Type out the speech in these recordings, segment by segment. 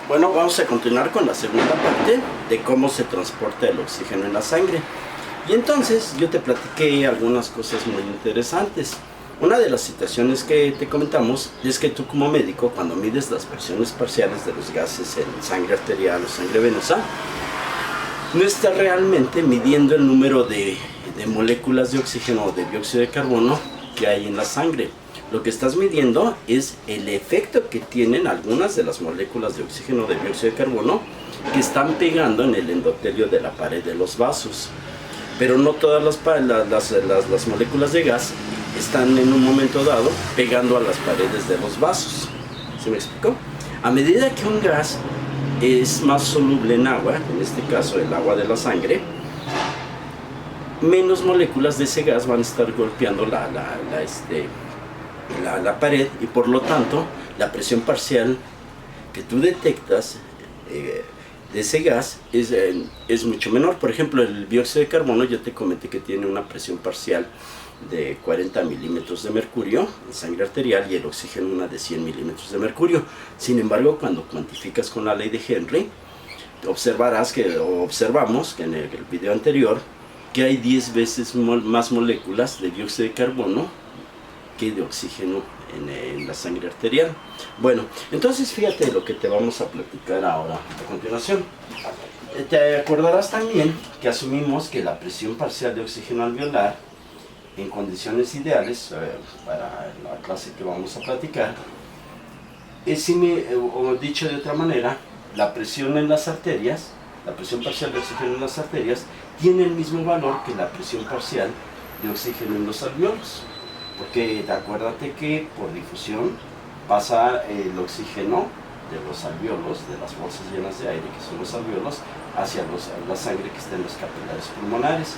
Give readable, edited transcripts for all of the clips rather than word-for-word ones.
Bueno, vamos a continuar con la segunda parte de cómo se transporta el oxígeno en la sangre. Y entonces yo te platiqué algunas cosas muy interesantes. Una de las situaciones que te comentamos es que tú como médico, cuando mides las presiones parciales de los gases en sangre arterial o sangre venosa, no estás realmente midiendo el número de moléculas de oxígeno o de dióxido de carbono que hay en la sangre. Lo que estás midiendo es el efecto que tienen algunas de las moléculas de oxígeno o de dióxido de carbono que están pegando en el endotelio de la pared de los vasos. Pero no todas las moléculas de gas están en un momento dado pegando a las paredes de los vasos. ¿Sí me explico? A medida que un gas es más soluble en agua, en este caso el agua de la sangre, menos moléculas de ese gas van a estar golpeando la pared, y por lo tanto la presión parcial que tú detectas de ese gas es mucho menor. Por ejemplo, el dióxido de carbono, yo te comenté que tiene una presión parcial de 40 milímetros de mercurio en sangre arterial, y el oxígeno una de 100 milímetros de mercurio. Sin embargo, cuando cuantificas con la ley de Henry, observamos que en el video anterior que hay 10 veces más moléculas de dióxido de carbono que de oxígeno en la sangre arterial. Bueno, entonces fíjate lo que te vamos a platicar ahora a continuación. Te acordarás también que asumimos que la presión parcial de oxígeno alveolar en condiciones ideales, para la clase que vamos a platicar, o dicho de otra manera, la presión en las arterias, la presión parcial de oxígeno en las arterias tiene el mismo valor que la presión parcial de oxígeno en los alveolos. Porque acuérdate que por difusión pasa el oxígeno de los alveolos, de las bolsas llenas de aire, que son los alveolos, hacia la sangre que está en los capilares pulmonares.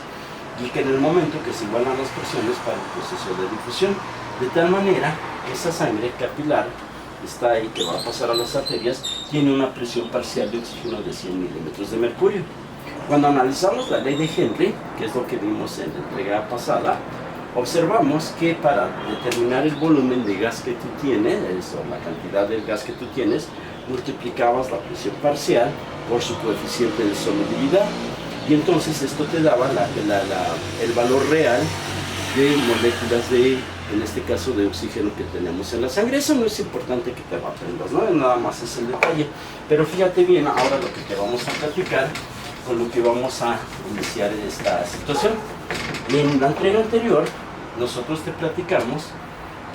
Y que en el momento que se igualan las presiones para el proceso de difusión, de tal manera que esa sangre capilar está ahí, que va a pasar a las arterias, tiene una presión parcial de oxígeno de 100 milímetros de mercurio. Cuando analizamos la ley de Henry, que es lo que vimos en la entrega pasada, observamos que para determinar el volumen de gas que tú tienes, o la cantidad del gas que tú tienes, multiplicabas la presión parcial por su coeficiente de solubilidad, y entonces esto te daba el valor real de moléculas en este caso de oxígeno que tenemos en la sangre. Eso no es importante que te lo aprendas, ¿no? Nada más es el detalle. Pero fíjate bien ahora lo que te vamos a platicar, con lo que vamos a iniciar esta situación. En la entrega anterior, nosotros te platicamos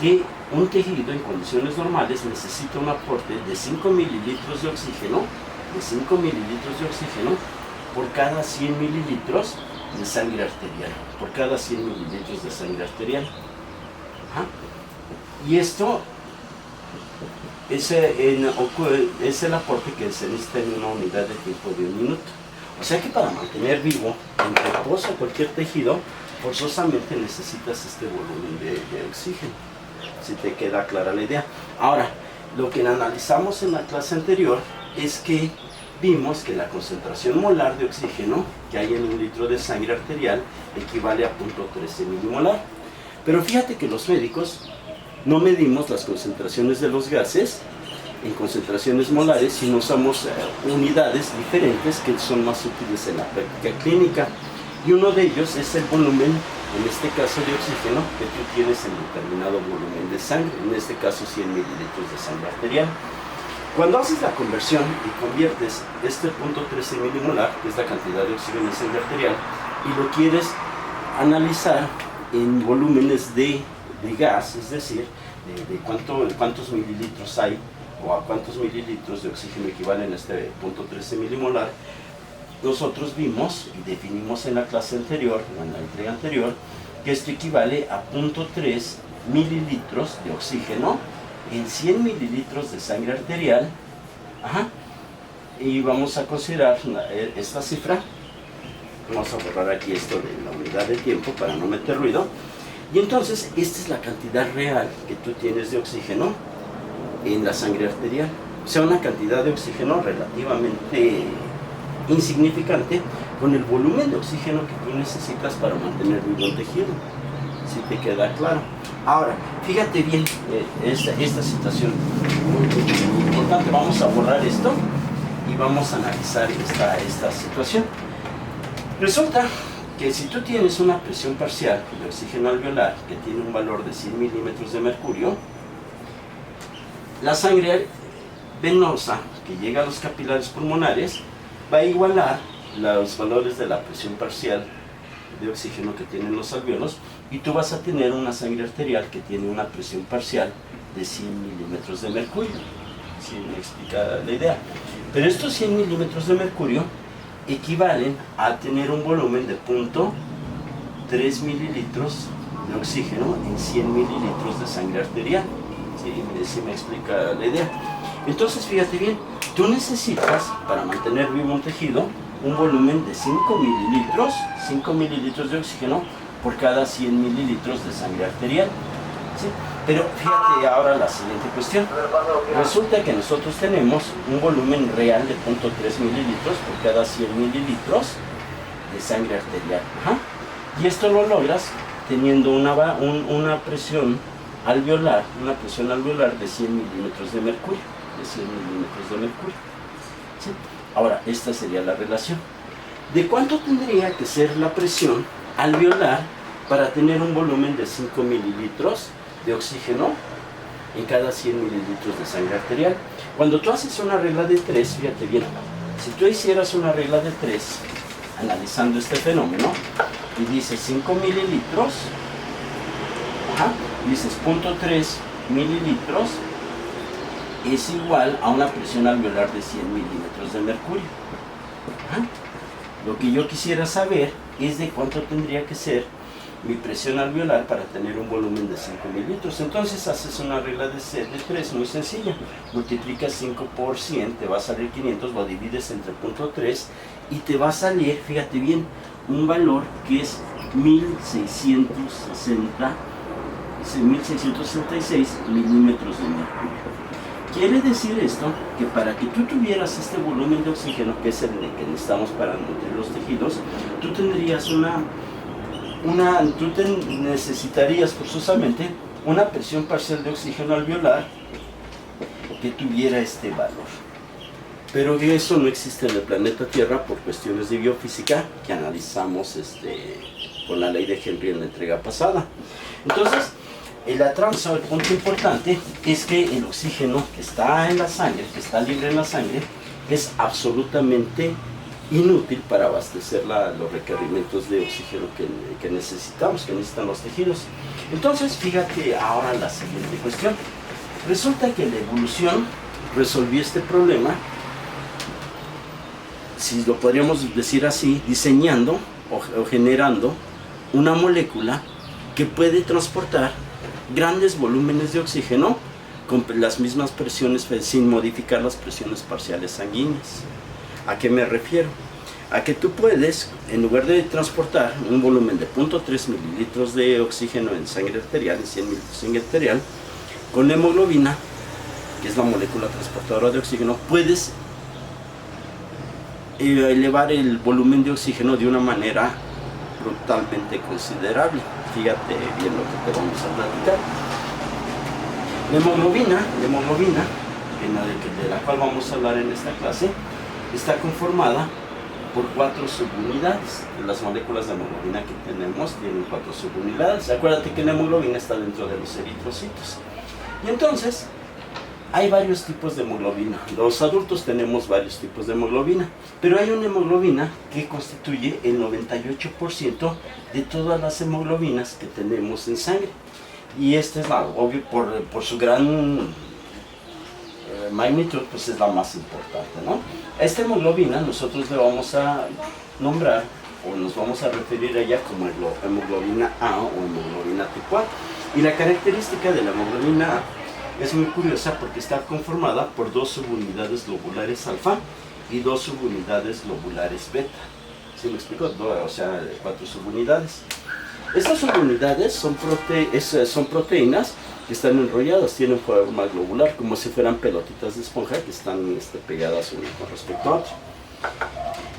que un tejido en condiciones normales necesita un aporte de 5 mililitros de oxígeno, por cada 100 mililitros de sangre arterial, por cada 100 mililitros de sangre arterial. Ajá. Y esto es el aporte que se necesita en una unidad de tiempo de un minuto. O sea que para mantener vivo en reposo cualquier tejido, forzosamente necesitas este volumen de oxígeno. Si te queda clara la idea. Ahora, lo que analizamos en la clase anterior es que vimos que la concentración molar de oxígeno que hay en un litro de sangre arterial equivale a 0.13 milimolar. Pero fíjate que los médicos no medimos las concentraciones de los gases en concentraciones molares, sino usamos unidades diferentes que son más útiles en la práctica clínica. Y uno de ellos es el volumen, en este caso de oxígeno, que tú tienes en determinado volumen de sangre, en este caso 100 mililitros de sangre arterial. Cuando haces la conversión y conviertes este 0.13 milimolar, que es la cantidad de oxígeno en sangre arterial, y lo quieres analizar en volúmenes de gas, es decir, de cuántos mililitros hay, o a cuántos mililitros de oxígeno equivalen a este 0.13 milimolar, nosotros vimos y definimos en la clase anterior, en la entrega anterior, que esto equivale a 0.3 mililitros de oxígeno en 100 mililitros de sangre arterial. Ajá. Y vamos a considerar esta cifra. Vamos a borrar aquí esto de la unidad de tiempo para no meter ruido. Y entonces esta es la cantidad real que tú tienes de oxígeno en la sangre arterial. O sea, una cantidad de oxígeno relativamente insignificante con el volumen de oxígeno que tú necesitas para mantener vivo el tejido. Si te queda claro. Ahora, fíjate bien esta situación muy importante. Vamos a borrar esto y vamos a analizar esta situación. Resulta que si tú tienes una presión parcial de oxígeno alveolar que tiene un valor de 100 milímetros de mercurio, la sangre venosa que llega a los capilares pulmonares va a igualar los valores de la presión parcial de oxígeno que tienen los alvéolos, y tú vas a tener una sangre arterial que tiene una presión parcial de 100 milímetros de mercurio. ¿Sí me explica la idea? Pero estos 100 milímetros de mercurio equivalen a tener un volumen de 0.3 mililitros de oxígeno en 100 mililitros de sangre arterial. ¿Sí me explica la idea? Entonces, fíjate bien, tú necesitas, para mantener vivo un tejido, un volumen de 5 mililitros de oxígeno por cada 100 mililitros de sangre arterial. ¿Sí? Pero fíjate ahora la siguiente cuestión. Resulta que nosotros tenemos un volumen real de 0.3 mililitros por cada 100 mililitros de sangre arterial. Ajá. Y esto lo logras teniendo una presión alveolar, de 100 milímetros de mercurio. ¿Sí? Ahora, esta sería la relación. ¿De cuánto tendría que ser la presión alveolar para tener un volumen de 5 mililitros de oxígeno en cada 100 mililitros de sangre arterial? Cuando tú haces una regla de 3, fíjate bien, si tú hicieras una regla de 3 analizando este fenómeno y dices 5 mililitros, dices 0.3 mililitros es igual a una presión alveolar de 100 milímetros de mercurio. Lo que yo quisiera saber es de cuánto tendría que ser mi presión alveolar para tener un volumen de 5 mililitros. Entonces haces una regla de 3 muy sencilla. Multiplicas 5 por 100, te va a salir 500, lo divides entre 0.3 y te va a salir, fíjate bien, un valor que es 1666 milímetros de mercurio. Quiere decir esto que para que tú tuvieras este volumen de oxígeno, que es el que necesitamos para nutrir los tejidos, tú tendrías necesitarías forzosamente una presión parcial de oxígeno alveolar que tuviera este valor. Pero eso no existe en el planeta Tierra por cuestiones de biofísica que analizamos con la ley de Henry en la entrega pasada. Entonces, el punto importante es que el oxígeno que está en la sangre, que está libre en la sangre, es absolutamente inútil para abastecer los requerimientos de oxígeno que necesitan los tejidos. Entonces, fíjate ahora la siguiente cuestión. Resulta que la evolución resolvió este problema, si lo podríamos decir así, diseñando o generando una molécula que puede transportar grandes volúmenes de oxígeno con las mismas presiones, sin modificar las presiones parciales sanguíneas. ¿A qué me refiero? A que tú puedes, en lugar de transportar un volumen de 0.3 mililitros de oxígeno en sangre arterial, en 100 mililitros de sangre arterial, con la hemoglobina, que es la molécula transportadora de oxígeno, puedes elevar el volumen de oxígeno de una manera brutalmente considerable. Fíjate bien lo que te vamos a platicar. La hemoglobina, de la cual vamos a hablar en esta clase, está conformada por 4 subunidades. Las moléculas de hemoglobina que tenemos tienen 4 subunidades. Acuérdate que la hemoglobina está dentro de los eritrocitos. Y entonces, hay varios tipos de hemoglobina. Los adultos tenemos varios tipos de hemoglobina, pero hay una hemoglobina que constituye el 98% de todas las hemoglobinas que tenemos en sangre. Y esta es obvio, por su gran magnitud, pues es la más importante, ¿no? A esta hemoglobina nosotros le vamos a nombrar, o nos vamos a referir a ella como hemoglobina A o hemoglobina tipo A. Y la característica de la hemoglobina A es muy curiosa porque está conformada por 2 subunidades globulares alfa y 2 subunidades globulares beta. ¿Sí me explico? O sea, 4 subunidades. Estas subunidades son proteínas que están enrolladas, tienen forma globular, como si fueran pelotitas de esponja que están pegadas una con respecto a otra.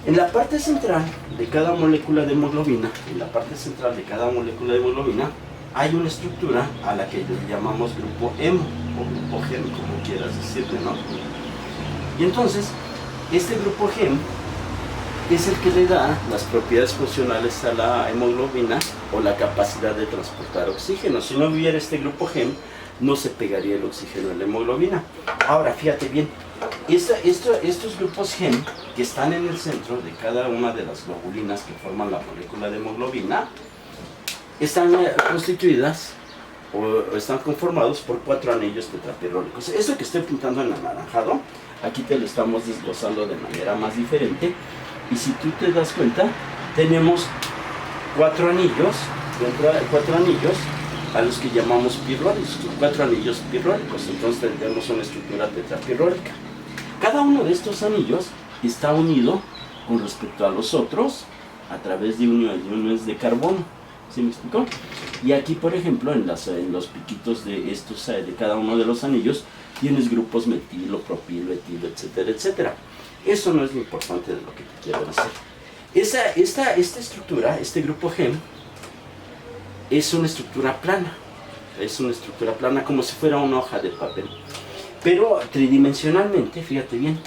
En la parte central de cada molécula de hemoglobina, hay una estructura a la que le llamamos grupo hemo, o grupo gen, como quieras decirle, ¿no? Y entonces, Este grupo GEM es el que le da las propiedades funcionales a la hemoglobina o la capacidad de transportar oxígeno. Si no hubiera este grupo GEM, no se pegaría el oxígeno en la hemoglobina. Ahora, fíjate bien, estos grupos GEM que están en el centro de cada una de las globulinas que forman la molécula de hemoglobina, están constituidas o están conformados por 4 anillos tetrapirrólicos. Eso que estoy pintando en anaranjado, aquí te lo estamos desglosando de manera más diferente. Y si tú te das cuenta, tenemos 4 anillos, 4 anillos a los que llamamos pirrólicos, 4 anillos pirrólicos. Entonces tenemos una estructura tetrapirrólica. Cada uno de estos anillos está unido con respecto a los otros a través de uniones de carbono. ¿Sí me explicó? Y aquí, por ejemplo, en los piquitos de cada uno de los anillos, tienes grupos metilo, propilo, etilo, etcétera, etcétera. Eso no es lo importante de lo que te quiero decir. Esta estructura, este grupo GEM, es una estructura plana. Es una estructura plana como si fuera una hoja de papel. Pero tridimensionalmente, fíjate bien,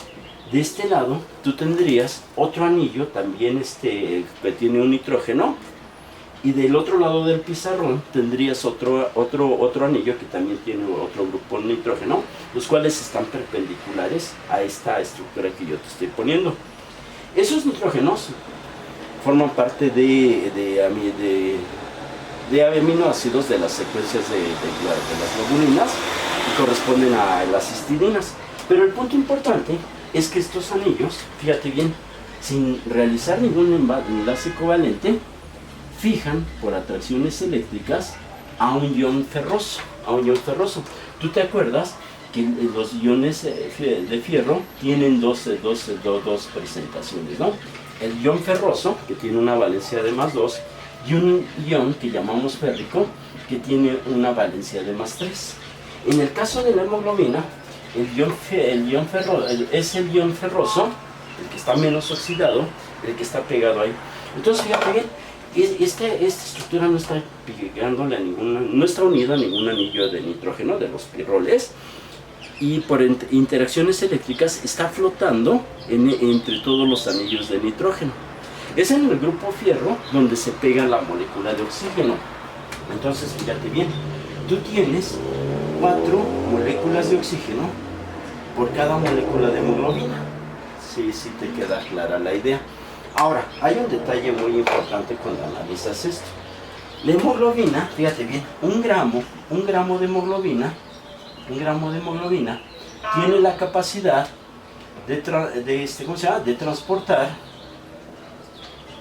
de este lado tú tendrías otro anillo también que tiene un nitrógeno. Y del otro lado del pizarrón tendrías otro anillo que también tiene otro grupo nitrógeno, los cuales están perpendiculares a esta estructura que yo te estoy poniendo. Esos nitrógenos forman parte de aminoácidos de las secuencias de las globulinas y corresponden a las histidinas. Pero el punto importante es que estos anillos, fíjate bien, sin realizar ningún enlace covalente, fijan por atracciones eléctricas a un ion ferroso. ¿Tú te acuerdas que los iones de fierro tienen dos presentaciones, ¿no? El ion ferroso, que tiene una valencia de +2, y un ion que llamamos férrico, que tiene una valencia de +3. En el caso de la hemoglobina, es el ion ferroso, el que está menos oxidado, el que está pegado ahí. Entonces, fíjate bien, esta estructura no está pegándole no está unida a ningún anillo de nitrógeno de los pirroles, y por interacciones eléctricas está flotando entre todos los anillos de nitrógeno. Es en el grupo fierro donde se pega la molécula de oxígeno. Entonces, fíjate bien, tú tienes 4 moléculas de oxígeno por cada molécula de hemoglobina. Sí, te queda clara la idea. Ahora, hay un detalle muy importante cuando analizas esto. La hemoglobina, fíjate bien, un gramo de hemoglobina tiene la capacidad de transportar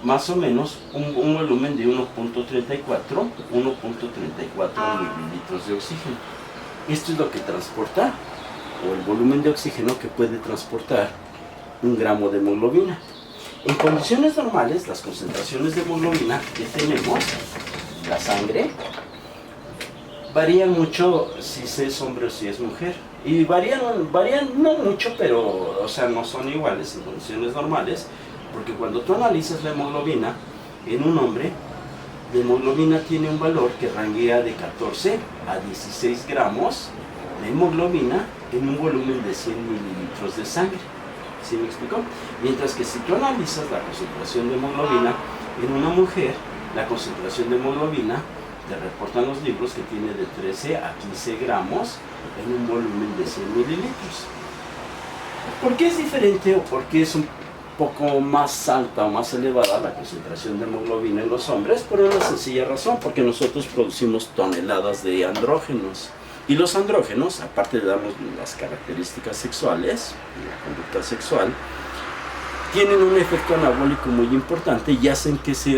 más o menos un volumen de 1.34 mililitros de oxígeno. Esto es lo que transporta, o el volumen de oxígeno que puede transportar un gramo de hemoglobina. En condiciones normales, las concentraciones de hemoglobina que tenemos en la sangre varían mucho si es hombre o si es mujer. Y varían no mucho, pero no son iguales en condiciones normales, porque cuando tú analizas la hemoglobina en un hombre, la hemoglobina tiene un valor que ranguea de 14 a 16 gramos de hemoglobina en un volumen de 100 mililitros de sangre. ¿Sí me explicó? Mientras que si tú analizas la concentración de hemoglobina en una mujer, la concentración de hemoglobina, te reportan los libros que tiene de 13 a 15 gramos en un volumen de 100 mililitros. ¿Por qué es diferente o por qué es un poco más alta o más elevada la concentración de hemoglobina en los hombres? Por una sencilla razón, porque nosotros producimos toneladas de andrógenos. Y los andrógenos, aparte de darnos las características sexuales, la conducta sexual, tienen un efecto anabólico muy importante y hacen que se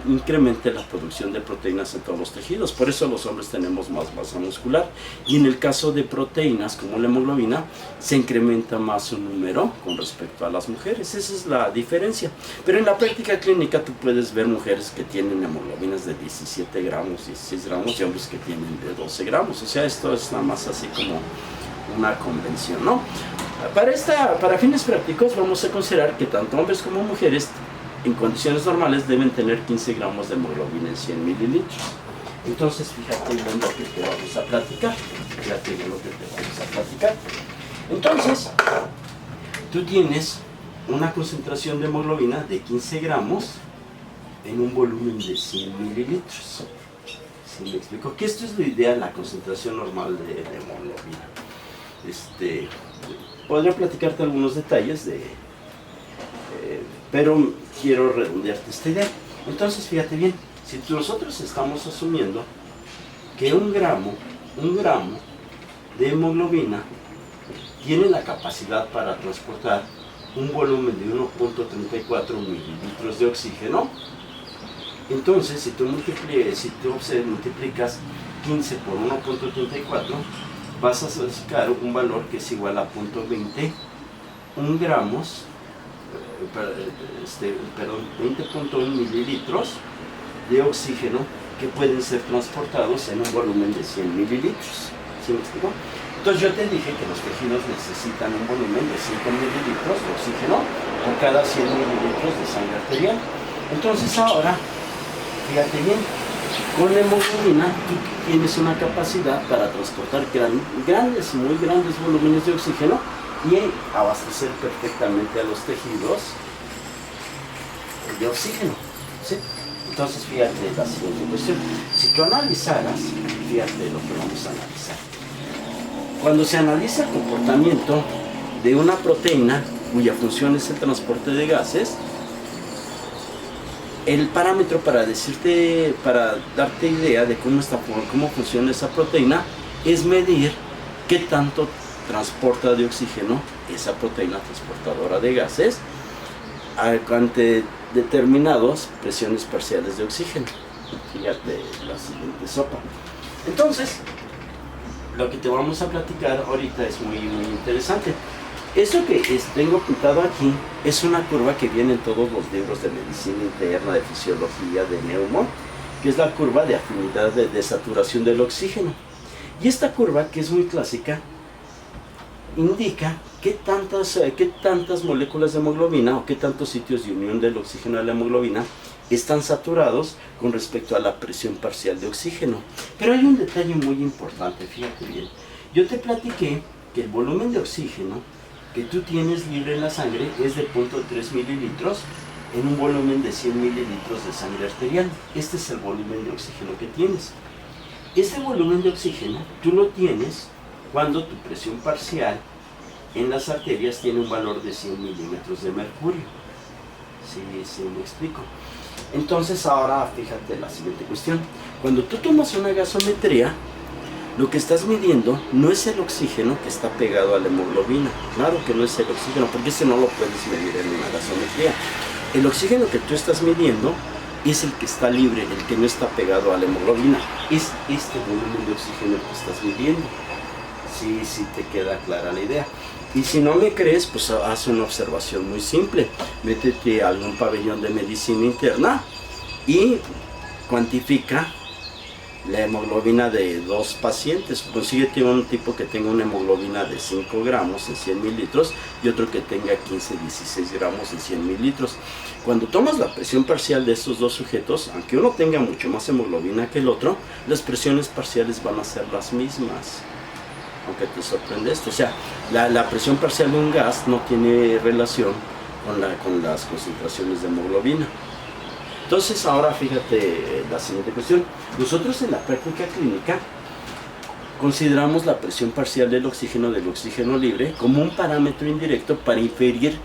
incremente la producción de proteínas en todos los tejidos. Por eso los hombres tenemos más masa muscular. Y en el caso de proteínas como la hemoglobina, se incrementa más su número con respecto a las mujeres. Esa es la diferencia. Pero en la práctica clínica tú puedes ver mujeres que tienen hemoglobinas de 17 gramos, 16 gramos y hombres que tienen de 12 gramos. O sea, esto es nada más así como una convención, ¿no? Para fines prácticos vamos a considerar que tanto hombres como mujeres en condiciones normales deben tener 15 gramos de hemoglobina en 100 mililitros. Entonces fíjate bien lo que te vamos a platicar. Entonces tú tienes una concentración de hemoglobina de 15 gramos en un volumen de 100 mililitros. ¿Sí me explico? Que esto es lo ideal, la concentración normal de hemoglobina. Podría platicarte algunos detalles, pero quiero redondearte esta idea. Entonces, fíjate bien, si nosotros estamos asumiendo que un gramo de hemoglobina tiene la capacidad para transportar un volumen de 1.34 mililitros de oxígeno, entonces si tú multiplicas 15 por 1.34, vas a sacar un valor que es igual a 0.21 gramos, 20.1 mililitros de oxígeno que pueden ser transportados en un volumen de 100 mililitros. ¿Sí me explico? Entonces yo te dije que los tejidos necesitan un volumen de 5 mililitros de oxígeno por cada 100 mililitros de sangre arterial. Entonces ahora, fíjate bien, con la hemoglobina tú tienes una capacidad para transportar muy grandes volúmenes de oxígeno y abastecer perfectamente a los tejidos de oxígeno. ¿Sí? Entonces fíjate la siguiente cuestión. Si tú analizaras, fíjate lo que vamos a analizar. Cuando se analiza el comportamiento de una proteína cuya función es el transporte de gases, el parámetro para darte idea de cómo funciona esa proteína es medir qué tanto transporta de oxígeno esa proteína transportadora de gases ante determinadas presiones parciales de oxígeno. Fíjate la siguiente sopa. Entonces, lo que te vamos a platicar ahorita es muy interesante. Esto que tengo pintado aquí es una curva que viene en todos los libros de medicina interna, de fisiología, de neumo, que es la curva de afinidad de saturación del oxígeno. Y esta curva, que es muy clásica, indica qué tantas moléculas de hemoglobina o qué tantos sitios de unión del oxígeno a la hemoglobina están saturados con respecto a la presión parcial de oxígeno. Pero hay un detalle muy importante, fíjate bien. Yo te platiqué que el volumen de oxígeno que tú tienes libre en la sangre es de 0.3 mililitros en un volumen de 100 mililitros de sangre arterial. Este es el volumen de oxígeno que tienes. Este volumen de oxígeno tú lo tienes cuando tu presión parcial en las arterias tiene un valor de 100 milímetros de mercurio. Sí, me explico. Entonces ahora fíjate la siguiente cuestión. Cuando tú tomas una gasometría, lo que estás midiendo no es el oxígeno que está pegado a la hemoglobina. Claro que no es el oxígeno, porque ese no lo puedes medir en una gasometría. El oxígeno que tú estás midiendo es el que está libre, el que no está pegado a la hemoglobina. Es este volumen de oxígeno que estás midiendo. Sí te queda clara la idea. Y si no me crees, pues haz una observación muy simple. Métete a algún pabellón de medicina interna y cuantifica la hemoglobina de dos pacientes. Consíguete un tipo que tenga una hemoglobina de 5 gramos en 100 mililitros y otro que tenga 16 gramos en 100 mililitros. Cuando tomas la presión parcial de estos dos sujetos, aunque uno tenga mucho más hemoglobina que el otro, las presiones parciales van a ser las mismas. Aunque te sorprende esto, o sea, la presión parcial de un gas no tiene relación con las concentraciones de hemoglobina. Entonces ahora fíjate la siguiente cuestión. Nosotros en la práctica clínica consideramos la presión parcial del oxígeno libre como un parámetro indirecto para inferir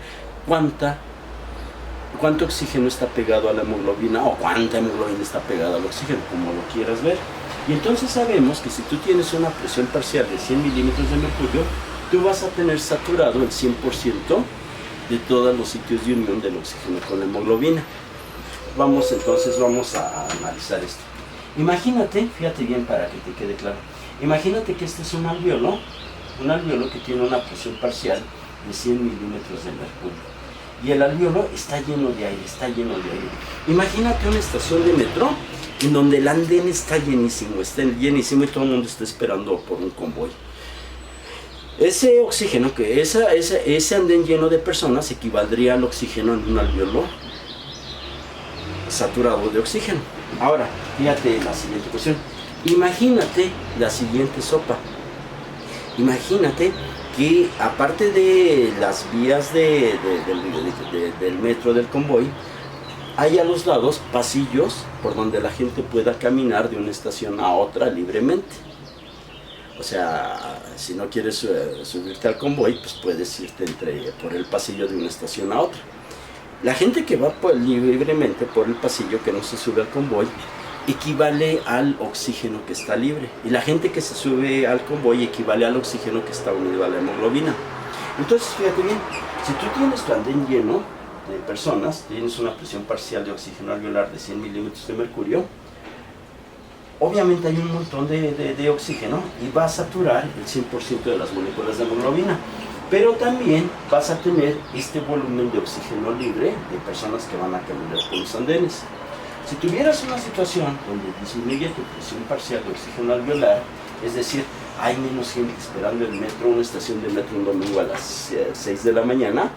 cuánto oxígeno está pegado a la hemoglobina o cuánta hemoglobina está pegada al oxígeno, como lo quieras ver. Y entonces sabemos que si tú tienes una presión parcial de 100 milímetros de mercurio, tú vas a tener saturado el 100% de todos los sitios de unión del oxígeno con la hemoglobina. Vamos a analizar esto. Imagínate, fíjate bien para que te quede claro, imagínate que este es un alveolo que tiene una presión parcial de 100 milímetros de mercurio. Y el alveolo está lleno de aire. Imagínate una estación de metro en donde el andén está llenísimo y todo el mundo está esperando por un convoy. Ese oxígeno, ese andén lleno de personas equivaldría al oxígeno en un alveolo saturado de oxígeno. Ahora, fíjate la siguiente cuestión. Imagínate la siguiente sopa. Imagínate que aparte de las vías del metro del convoy, hay a los lados pasillos por donde la gente pueda caminar de una estación a otra libremente. O sea, si no quieres subirte al convoy, pues puedes irte por el pasillo de una estación a otra. La gente que va libremente por el pasillo, que no se sube al convoy, equivale al oxígeno que está libre. Y la gente que se sube al convoy equivale al oxígeno que está unido a la hemoglobina. Entonces, fíjate bien, si tú tienes tu andén lleno de personas, tienes una presión parcial de oxígeno alveolar de 100 milímetros de mercurio, obviamente hay un montón de oxígeno y va a saturar el 100% de las moléculas de hemoglobina. Pero también vas a tener este volumen de oxígeno libre de personas que van a caminar por los andenes. Si tuvieras una situación donde disminuye tu presión parcial de oxígeno alveolar, es decir, hay menos gente esperando el metro, una estación de metro un domingo a las 6 de la mañana,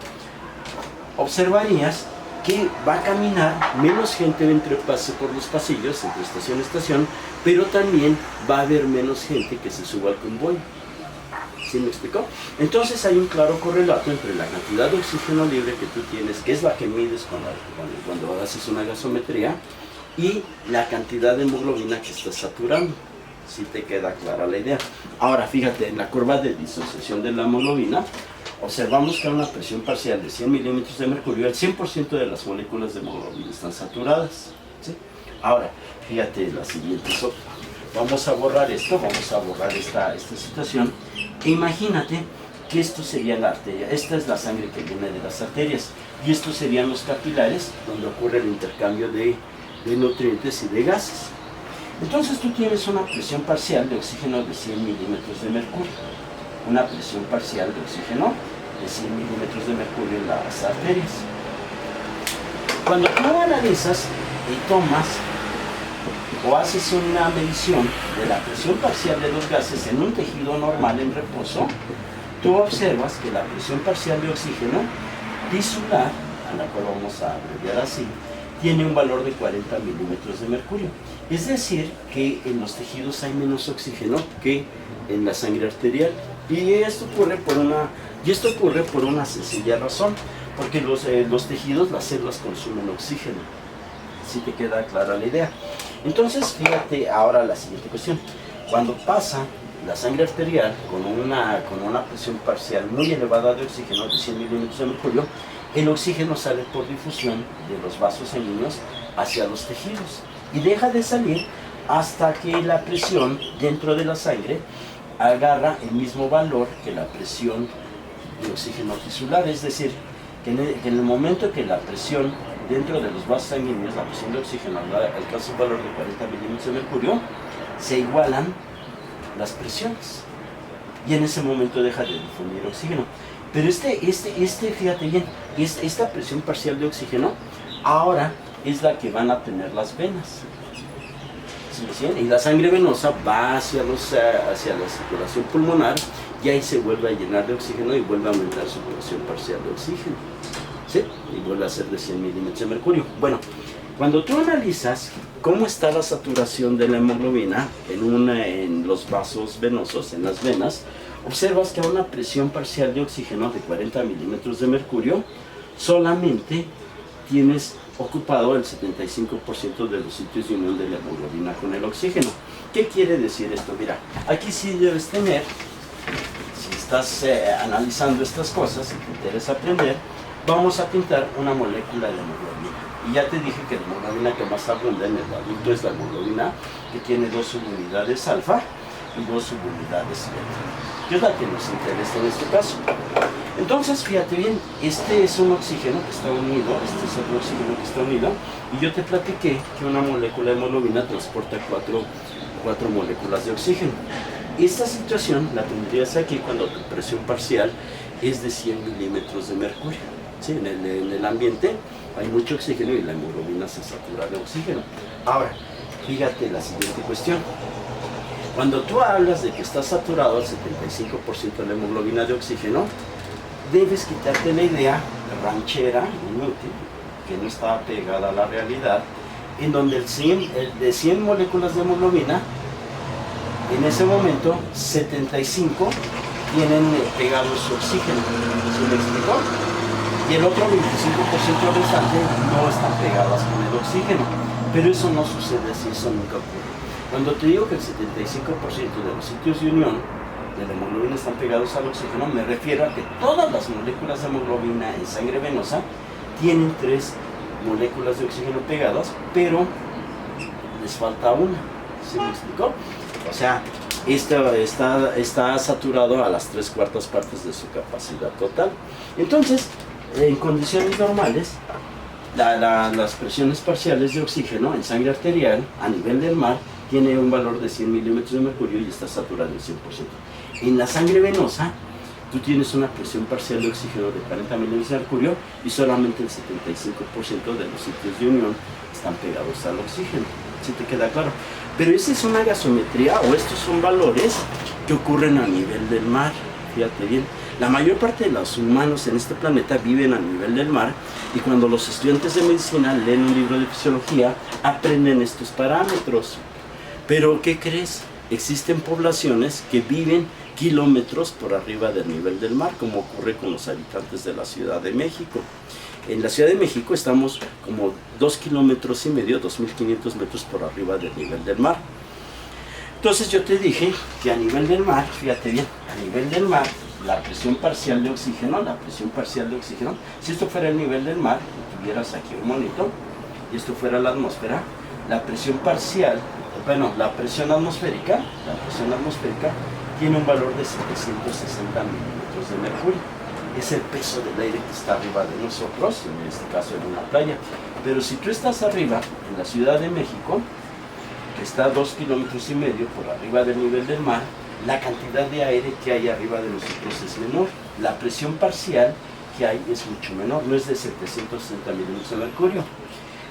observarías que va a caminar menos gente entre pase por los pasillos, entre estación y estación, pero también va a haber menos gente que se suba al convoy. ¿Sí me explicó? Entonces hay un claro correlato entre la cantidad de oxígeno libre que tú tienes, que es la que mides cuando haces una gasometría, y la cantidad de hemoglobina que estás saturando. ¿Sí te queda clara la idea? Ahora fíjate, en la curva de disociación de la hemoglobina, observamos que a una presión parcial de 100 milímetros de mercurio, el 100% de las moléculas de hemoglobina están saturadas. ¿Sí? Ahora, fíjate la siguiente sopa. Vamos a borrar esto, vamos a borrar esta situación. E imagínate que esto sería la arteria, esta es la sangre que viene de las arterias, y estos serían los capilares donde ocurre el intercambio de nutrientes y de gases. Entonces tú tienes una presión parcial de oxígeno de 100 milímetros de mercurio, una presión parcial de oxígeno de 100 milímetros de mercurio en las arterias. Cuando tú analizas y tomas o haces una medición de la presión parcial de los gases en un tejido normal en reposo, tú observas que la presión parcial de oxígeno tisular, a la cual vamos a abreviar así, tiene un valor de 40 milímetros de mercurio. Es decir, que en los tejidos hay menos oxígeno que en la sangre arterial. Y esto ocurre por una sencilla razón, porque los tejidos, las células consumen oxígeno. ¿Sí te queda clara la idea? Entonces, fíjate ahora la siguiente cuestión. Cuando pasa la sangre arterial con una presión parcial muy elevada de oxígeno, de 100 milímetros de mercurio, el oxígeno sale por difusión de los vasos sanguíneos hacia los tejidos y deja de salir hasta que la presión dentro de la sangre agarra el mismo valor que la presión de oxígeno tisular. Es decir, que en el momento que la presión dentro de los vasos sanguíneos, la presión de oxígeno alcanza un valor de 40 milímetros de mercurio, se igualan las presiones y en ese momento deja de difundir oxígeno. Pero fíjate bien, esta presión parcial de oxígeno ahora es la que van a tener las venas. ¿Sí? Y la sangre venosa va hacia la circulación pulmonar y ahí se vuelve a llenar de oxígeno y vuelve a aumentar su presión parcial de oxígeno. ¿Sí? Y vuelve a ser de 100 milímetros de mercurio. Bueno, cuando tú analizas cómo está la saturación de la hemoglobina en los vasos venosos, en las venas, observas que a una presión parcial de oxígeno de 40 milímetros de mercurio, solamente tienes ocupado el 75% de los sitios de unión de la hemoglobina con el oxígeno. ¿Qué quiere decir esto? Mira, aquí sí debes tener, si estás analizando estas cosas y te interesa aprender, vamos a pintar una molécula de hemoglobina. Y ya te dije que la hemoglobina que más abunda en el adulto es la hemoglobina, que tiene 2 subunidades alfa y 2 subunidades beta, que es la que nos interesa en este caso. Entonces, fíjate bien, este es un oxígeno que está unido, este es otro oxígeno que está unido, y yo te platiqué que una molécula de hemoglobina transporta 4 moléculas de oxígeno. Esta situación la tendrías aquí cuando tu presión parcial es de 100 milímetros de mercurio. ¿Sí? En el ambiente hay mucho oxígeno y la hemoglobina se satura de oxígeno. Ahora, fíjate la siguiente cuestión. Cuando tú hablas de que está saturado al 75% de la hemoglobina de oxígeno, debes quitarte la idea ranchera, inútil, que no está pegada a la realidad, en donde de 100 moléculas de hemoglobina, en ese momento 75 tienen pegados oxígeno, ¿sí me explicó? Y el otro 25% restante no están pegadas con el oxígeno. Pero eso no sucede así, eso nunca ocurre. Cuando te digo que el 75% de los sitios de unión de la hemoglobina están pegados al oxígeno, me refiero a que todas las moléculas de hemoglobina en sangre venosa tienen 3 moléculas de oxígeno pegadas, pero les falta una. ¿Sí me explicó? O sea, está saturado a las 3/4 partes de su capacidad total. Entonces, en condiciones normales, las presiones parciales de oxígeno en sangre arterial a nivel del mar tiene un valor de 100 milímetros de mercurio y está saturado al 100%. En la sangre venosa, tú tienes una presión parcial de oxígeno de 40 milímetros de mercurio y solamente el 75% de los sitios de unión están pegados al oxígeno. ¿Sí te queda claro? Pero esa es una gasometría, o estos son valores que ocurren a nivel del mar. Fíjate bien, la mayor parte de los humanos en este planeta viven a nivel del mar, y cuando los estudiantes de medicina leen un libro de fisiología, aprenden estos parámetros. Pero, ¿qué crees? Existen poblaciones que viven kilómetros por arriba del nivel del mar, como ocurre con los habitantes de la Ciudad de México. En la Ciudad de México estamos como 2,5 kilómetros, 2.500 metros por arriba del nivel del mar. Entonces yo te dije que a nivel del mar, fíjate bien, a nivel del mar, la presión parcial de oxígeno, si esto fuera el nivel del mar, y tuvieras aquí un monito, y esto fuera la atmósfera, la presión atmosférica tiene un valor de 760 milímetros de mercurio. Es el peso del aire que está arriba de nosotros, en este caso en una playa. Pero si tú estás arriba, en la Ciudad de México, que está a 2,5 kilómetros por arriba del nivel del mar, la cantidad de aire que hay arriba de nosotros es menor. La presión parcial que hay es mucho menor, no es de 760 milímetros de mercurio.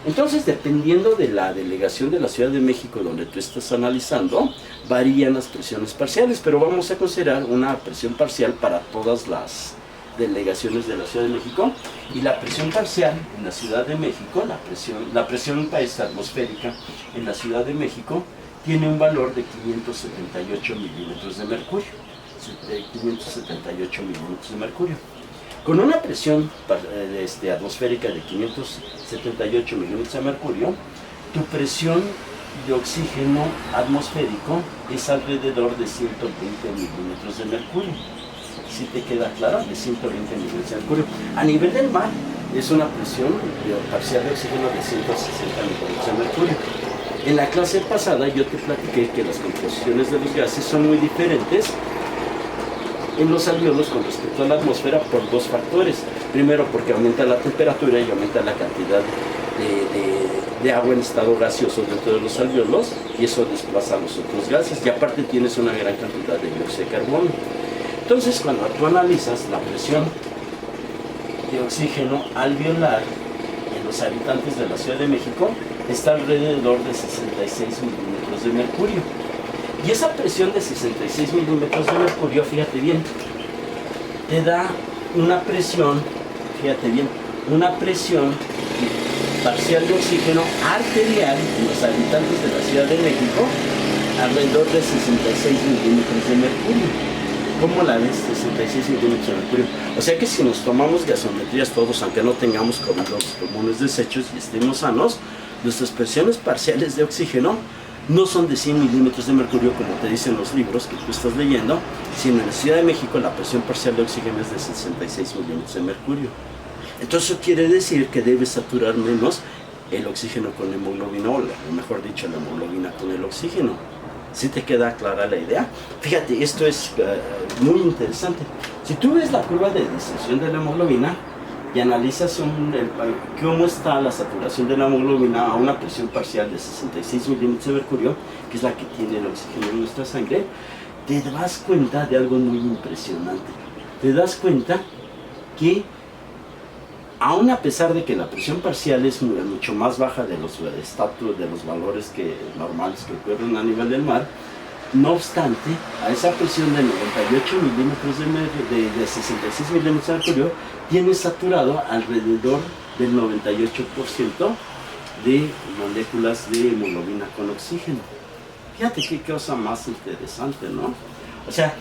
Entonces, dependiendo de la delegación de la Ciudad de México donde tú estás analizando, varían las presiones parciales, pero vamos a considerar una presión parcial para todas las delegaciones de la Ciudad de México. Y la presión parcial en la Ciudad de México, la presión atmosférica en la Ciudad de México tiene un valor de 578 milímetros de mercurio. 578 milímetros de mercurio. Con una presión atmosférica de 578 milímetros de mercurio, tu presión de oxígeno atmosférico es alrededor de 120 milímetros de mercurio. ¿Sí te queda claro? De 120 milímetros de mercurio. A nivel del mar es una presión parcial de oxígeno de 160 milímetros de mercurio. En la clase pasada yo te platiqué que las composiciones de los gases son muy diferentes en los alvéolos con respecto a la atmósfera por 2 factores. Primero, porque aumenta la temperatura y aumenta la cantidad de agua en estado gaseoso dentro de los alvéolos, y eso desplaza los otros gases, y aparte tienes una gran cantidad de dióxido de carbono. Entonces, cuando tú analizas la presión de oxígeno alveolar en los habitantes de la Ciudad de México, está alrededor de 66 milímetros de mercurio. Y esa presión de 66 milímetros de mercurio, fíjate bien, te da una presión, parcial de oxígeno arterial en los habitantes de la Ciudad de México, alrededor de 66 milímetros de mercurio. ¿Cómo la ves? 66 milímetros de mercurio. O sea que si nos tomamos gasometrías todos, aunque no tengamos los comunes desechos y estemos sanos, nuestras presiones parciales de oxígeno no son de 100 milímetros de mercurio, como te dicen los libros que tú estás leyendo, sino en la Ciudad de México la presión parcial de oxígeno es de 66 milímetros de mercurio. Entonces eso quiere decir que debes saturar menos el oxígeno con hemoglobina, o mejor dicho, la hemoglobina con el oxígeno. ¿Sí te queda clara la idea? Fíjate, esto es muy interesante. Si tú ves la curva de distensión de la hemoglobina y analizas cómo está la saturación de la hemoglobina a una presión parcial de 66 milímetros de mercurio, que es la que tiene el oxígeno en nuestra sangre, te das cuenta de algo muy impresionante. Te das cuenta que, aún a pesar de que la presión parcial es mucho más baja de los valores normales que ocurren a nivel del mar, no obstante, a esa presión de 98 milímetros de 66 milímetros de mercurio, tiene saturado alrededor del 98% de moléculas de hemoglobina con oxígeno. Fíjate qué cosa más interesante, ¿no? O sea,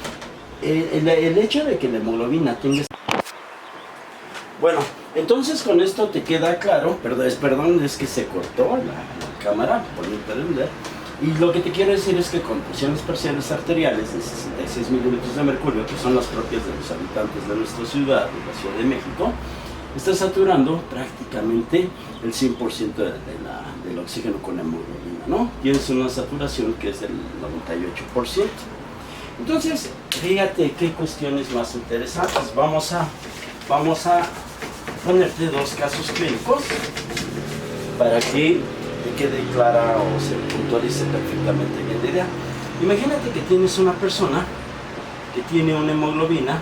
el hecho de que la hemoglobina tenga... Bueno, entonces con esto te queda claro, perdón, es que se cortó la cámara, por no entender. Y lo que te quiero decir es que con presiones parciales arteriales de 66 milímetros de mercurio, que son las propias de los habitantes de nuestra ciudad, de la Ciudad de México, está saturando prácticamente el 100% del oxígeno con hemoglobina, ¿no? Tienes una saturación que es del 98%. Entonces, fíjate qué cuestiones más interesantes. Vamos a ponerte dos casos clínicos para que te quede clara o se puntualice perfectamente bien la idea. Imagínate que tienes una persona que tiene una hemoglobina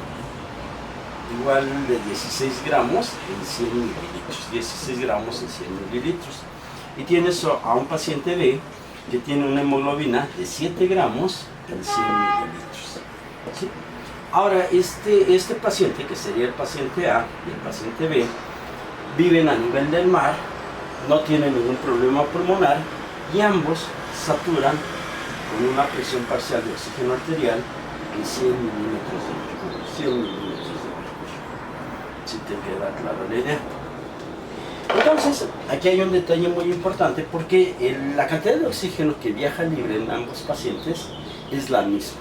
igual de 16 gramos en 100 mililitros, 16 gramos en 100 mililitros. Y tienes a un paciente B que tiene una hemoglobina de 7 gramos en 100 mililitros. ¿Sí? Ahora, este paciente, que sería el paciente A y el paciente B, viven a nivel del mar, no tienen ningún problema pulmonar y ambos saturan con una presión parcial de oxígeno arterial en 100 milímetros de mercurio. 100 milímetros de mercurio. Si te queda clara la idea. Entonces, aquí hay un detalle muy importante porque la cantidad de oxígeno que viaja libre en ambos pacientes es la misma.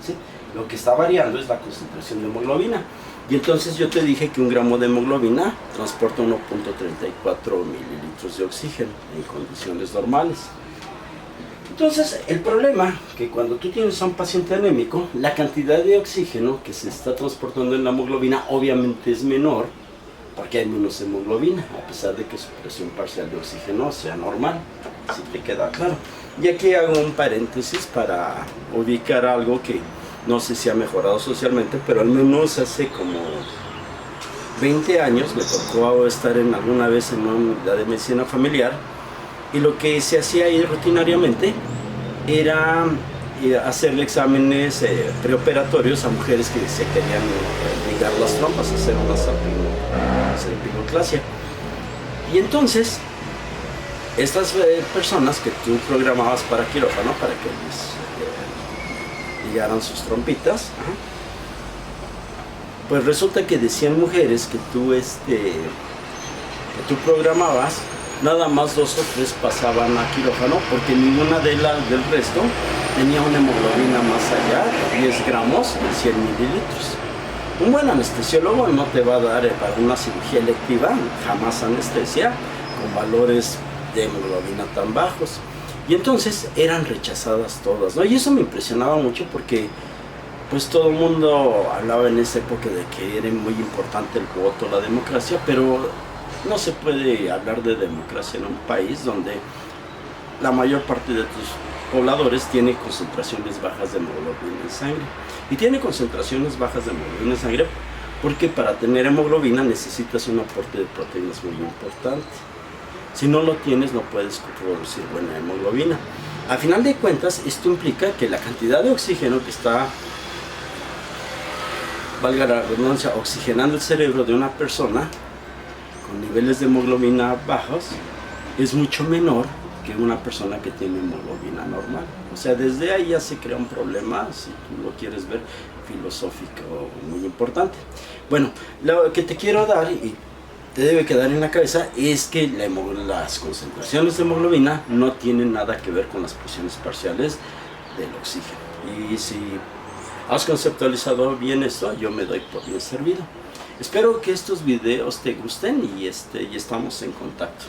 ¿Sí? Lo que está variando es la concentración de hemoglobina. Y entonces yo te dije que un gramo de hemoglobina transporta 1.34 mililitros de oxígeno en condiciones normales. Entonces, el problema que cuando tú tienes a un paciente anémico, la cantidad de oxígeno que se está transportando en la hemoglobina obviamente es menor, porque hay menos hemoglobina, a pesar de que su presión parcial de oxígeno sea normal, si te queda claro. Y aquí hago un paréntesis para ubicar algo que no sé si ha mejorado socialmente, pero al menos hace como 20 años me tocó estar alguna vez en una unidad de medicina familiar, y lo que se hacía ahí rutinariamente era hacerle exámenes preoperatorios a mujeres que se querían ligar las trompas, hacer una salpingoclasia. Y entonces, estas personas que tú programabas para quirófano, para que les ligaran sus trompitas, pues resulta que decían mujeres que tú programabas, nada más 2 o 3 pasaban a quirófano porque ninguna del resto tenía una hemoglobina más allá de 10 gramos en 100 mililitros. Un buen anestesiólogo no te va a dar para una cirugía electiva, jamás anestesia, con valores de hemoglobina tan bajos. Y entonces eran rechazadas todas, ¿no? Y eso me impresionaba mucho porque pues todo el mundo hablaba en esa época de que era muy importante el voto, la democracia, pero no se puede hablar de democracia en un país donde la mayor parte de tus pobladores tiene concentraciones bajas de hemoglobina en sangre. Y tiene concentraciones bajas de hemoglobina en sangre porque para tener hemoglobina necesitas un aporte de proteínas muy importante. Si no lo tienes, no puedes producir buena hemoglobina. A final de cuentas, esto implica que la cantidad de oxígeno que está, valga la redundancia, oxigenando el cerebro de una persona con niveles de hemoglobina bajos es mucho menor que una persona que tiene hemoglobina normal. O sea, desde ahí ya se crea un problema, si tú lo quieres ver, filosófico muy importante. Bueno, lo que te quiero dar y te debe quedar en la cabeza es que las concentraciones de hemoglobina no tienen nada que ver con las presiones parciales del oxígeno. Y si has conceptualizado bien esto, yo me doy por bien servido. Espero que estos videos te gusten y estamos en contacto.